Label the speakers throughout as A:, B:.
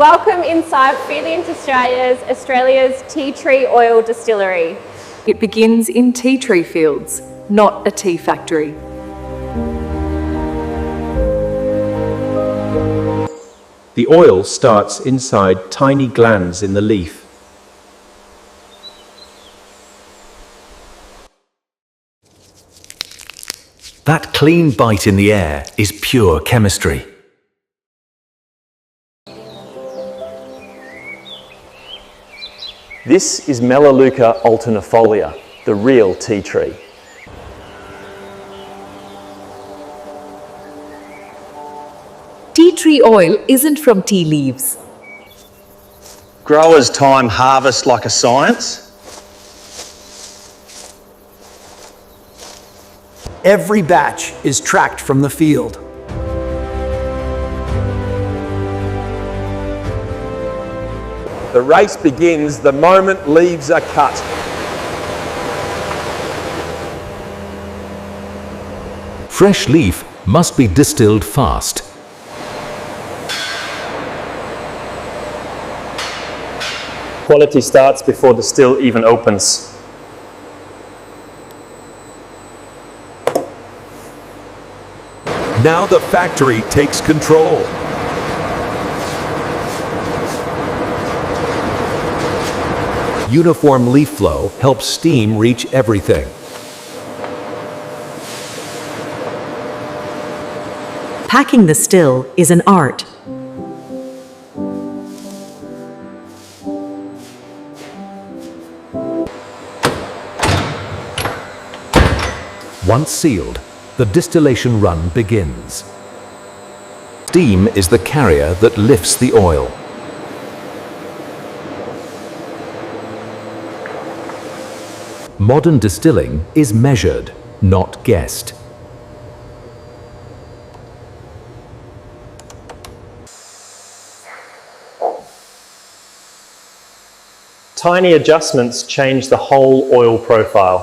A: Welcome inside Feelings Australia's tea tree oil distillery.
B: It begins in tea tree fields, not a tea factory.
C: The oil starts inside tiny glands in the leaf.
D: That clean bite in the air is pure chemistry.
E: This is Melaleuca Alternifolia, the real tea tree.
B: Tea tree oil isn't from tea leaves.
F: Growers time harvest like a science.
G: Every batch is tracked from the field.
C: The race begins the moment leaves are cut.
D: Fresh leaf must be distilled fast.
E: Quality starts before the still even opens.
D: Now the factory takes control. Uniform leaf flow helps steam reach everything.
H: Packing the still is an art.
D: Once sealed, the distillation run begins. Steam is the carrier that lifts the oil. Modern distilling is measured, not guessed.
E: Tiny adjustments change the whole oil profile.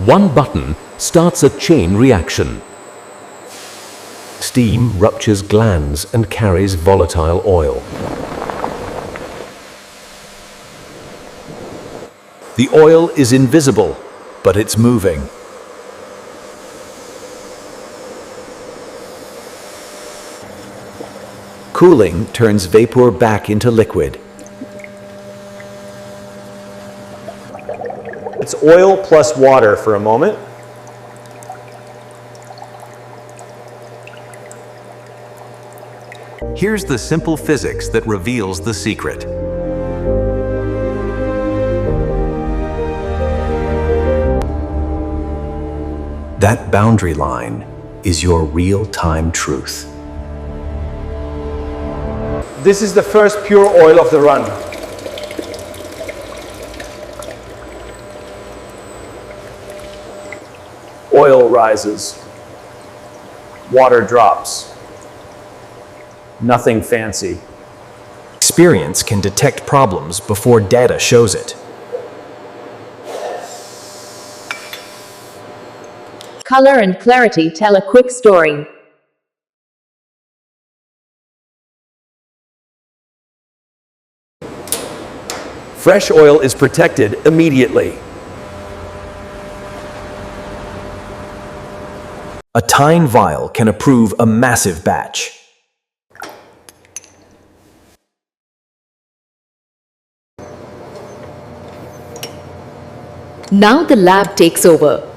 D: One button starts a chain reaction. Steam ruptures glands and carries volatile oil. The oil is invisible, but it's moving. Cooling turns vapor back into liquid.
E: It's oil plus water for a moment.
D: Here's the simple physics that reveals the secret. That boundary line is your real-time truth.
C: This is the first pure oil of the run. Oil rises. Water drops. Nothing fancy.
I: Experience can detect problems before data shows it.
A: Color and clarity tell a quick story.
C: Fresh oil is protected immediately.
I: A tine vial can approve a massive batch.
B: Now the lab takes over.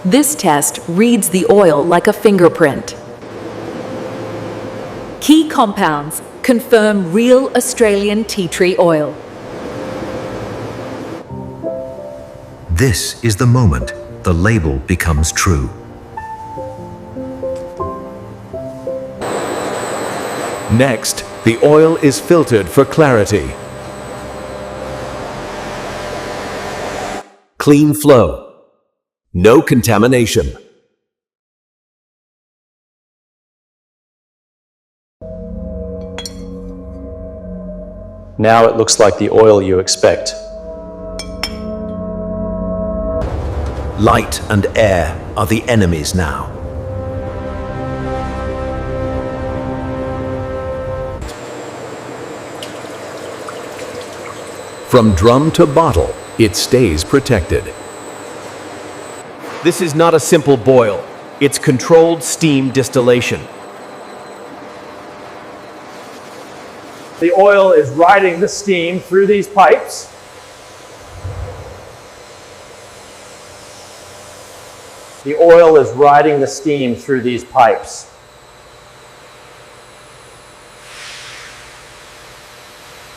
B: This test reads the oil like a fingerprint. Key compounds confirm real Australian tea tree oil.
D: This is the moment the label becomes true. Next, the oil is filtered for clarity. Clean flow. No contamination.
E: Now it looks like the oil you expect.
D: Light and air are the enemies now. From drum to bottle, it stays protected.
I: This is not a simple boil. It's controlled steam distillation.
E: The oil is riding the steam through these pipes. The oil is riding the steam through these pipes.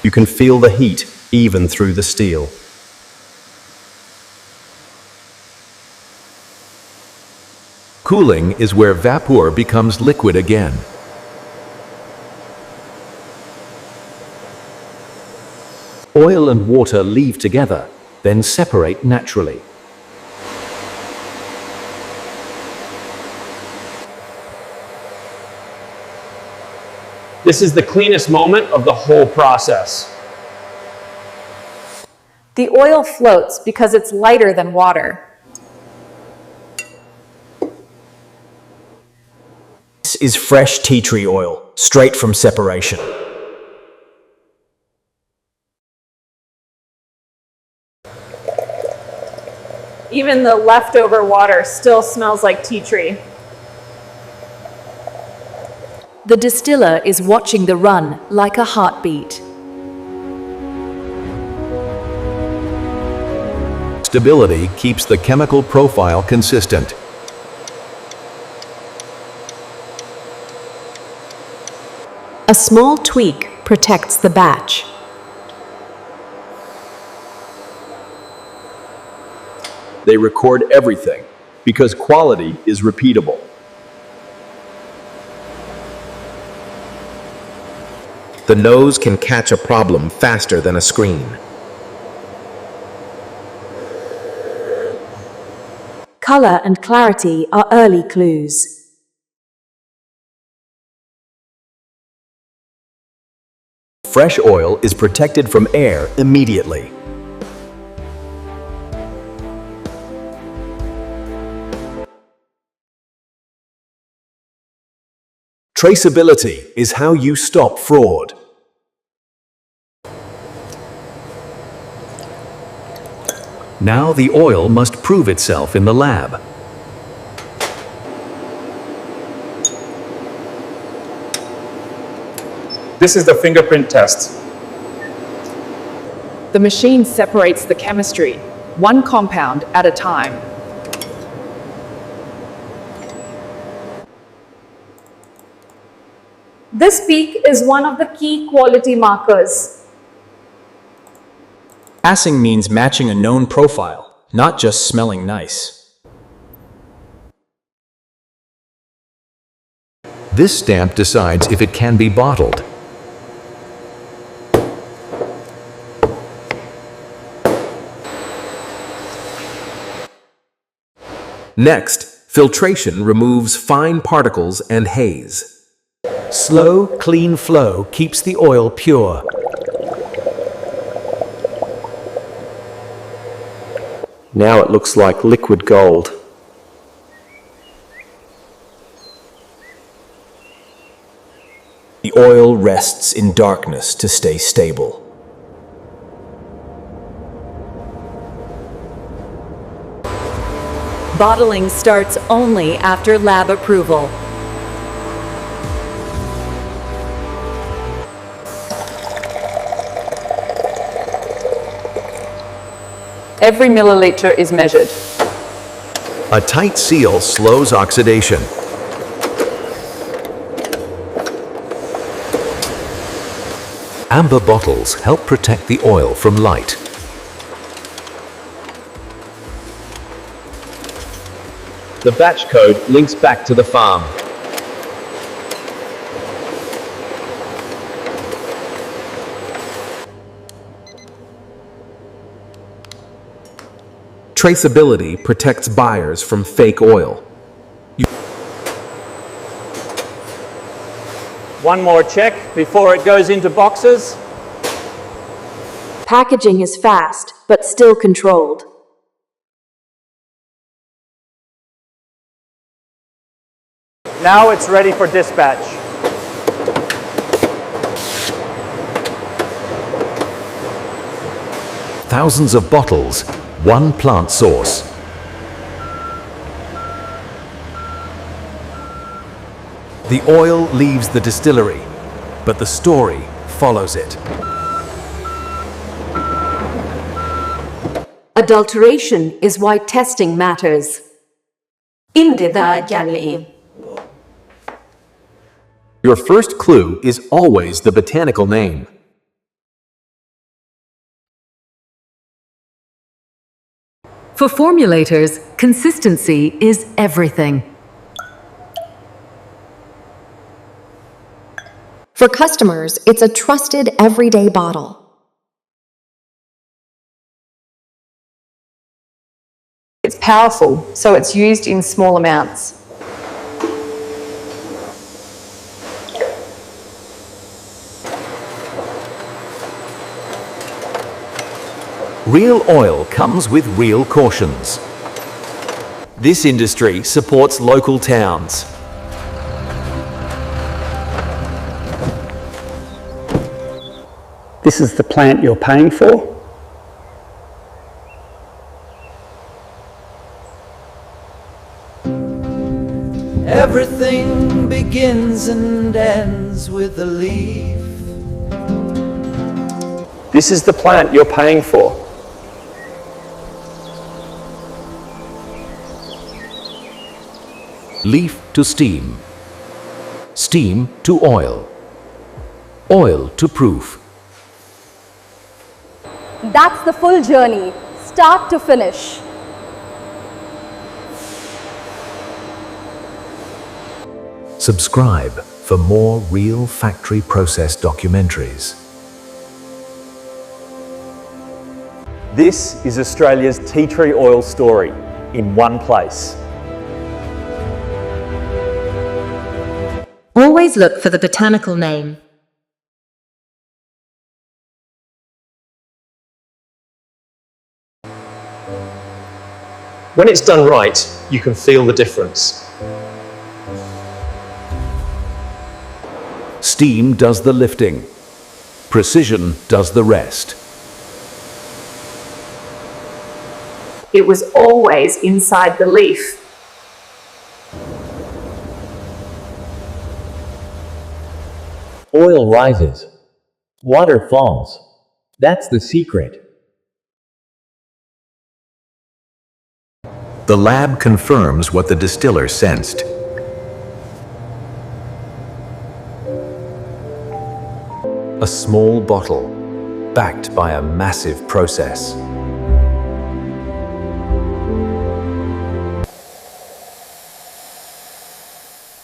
I: You can feel the heat even through the steel.
D: Cooling is where vapor becomes liquid again. Oil and water leave together, then separate naturally.
E: This is the cleanest moment of the whole process.
A: The oil floats because it's lighter than water.
I: This is fresh tea tree oil, straight from separation.
A: Even the leftover water still smells like tea tree.
B: The distiller is watching the run like a heartbeat.
D: Stability keeps the chemical profile consistent.
H: A small tweak protects the batch.
I: They record everything because quality is repeatable.
J: The nose can catch a problem faster than a screen.
H: Color and clarity are early clues.
I: Fresh oil is protected from air immediately. Traceability is how you stop fraud.
D: Now the oil must prove itself in the lab.
E: This is the fingerprint test.
K: The machine separates the chemistry, one compound at a time.
A: This peak is one of the key quality markers.
I: Passing means matching a known profile, not just smelling nice.
D: This stamp decides if it can be bottled. Next, filtration removes fine particles and haze.
G: Slow, clean flow keeps the oil pure.
E: Now it looks like liquid gold.
I: The oil rests in darkness to stay stable.
B: Bottling starts only after lab approval.
K: Every milliliter is measured.
D: A tight seal slows oxidation. Amber bottles help protect the oil from light.
E: The batch code links back to the farm.
J: Traceability protects buyers from fake oil.
E: One more check before it goes into boxes.
H: Packaging is fast, but still controlled.
E: Now it's ready for dispatch.
D: Thousands of bottles, one plant source. The oil leaves the distillery, but the story follows it.
H: Adulteration is why testing matters.
I: Your first clue is always the botanical name.
B: For formulators, consistency is everything.
L: For customers, it's a trusted everyday bottle.
K: It's powerful, so it's used in small amounts.
D: Real oil comes with real cautions. This industry supports local towns.
G: This is the plant you're paying for.
M: Everything begins and ends with a leaf.
E: This is the plant you're paying for.
D: Leaf to steam. Steam to oil. Oil to proof.
A: That's the full journey, start to finish.
D: Subscribe for more real factory process documentaries.
E: This is Australia's tea tree oil story in one place.
H: Always look for the botanical name.
E: When it's done right, you can feel the difference.
D: Steam does the lifting. Precision does the rest.
K: It was always inside the leaf.
N: Oil rises. Water falls. That's the secret.
D: The lab confirms what the distiller sensed. A small bottle, backed by a massive process.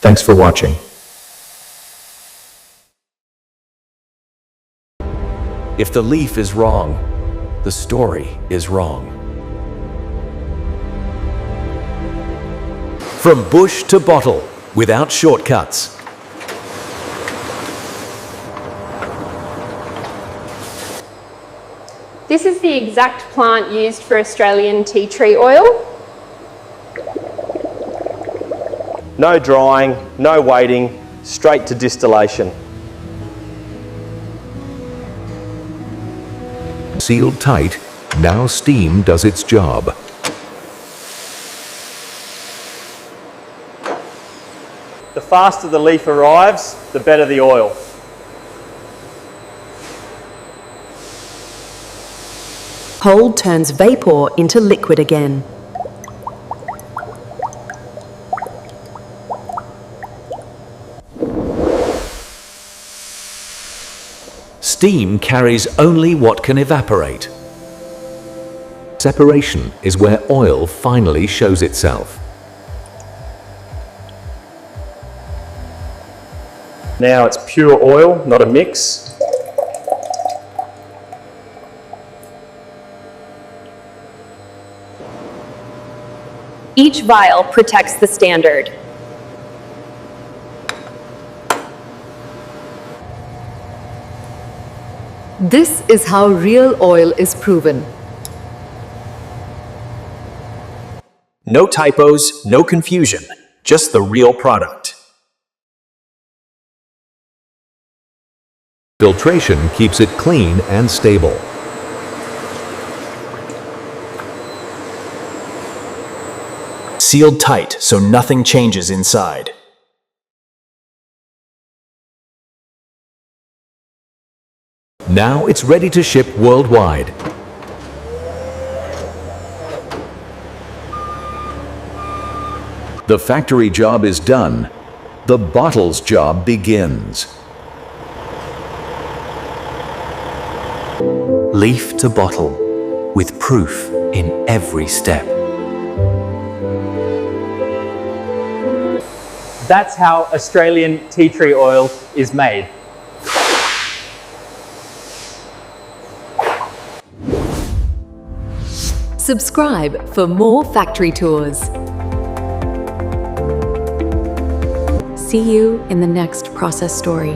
I: Thanks for watching.
D: If the leaf is wrong, the story is wrong. From bush to bottle, without shortcuts.
A: This is the exact plant used for Australian tea tree oil.
E: No drying, no waiting, straight to distillation.
D: Sealed tight, now steam does its job.
E: The faster the leaf arrives, the better the oil.
H: Cold turns vapor into liquid again.
D: Steam carries only what can evaporate. Separation is where oil finally shows itself.
E: Now it's pure oil, not a mix.
A: Each vial protects the standard.
B: This is how real oil is proven.
I: No typos, no confusion, just the real product.
D: Filtration keeps it clean and stable.
I: Sealed tight so nothing changes inside.
D: Now it's ready to ship worldwide. The factory job is done. The bottle's job begins.
O: Leaf to bottle, with proof in every step.
P: That's how Australian tea tree oil is made.
B: Subscribe for more factory tours.
H: See you in the next process story.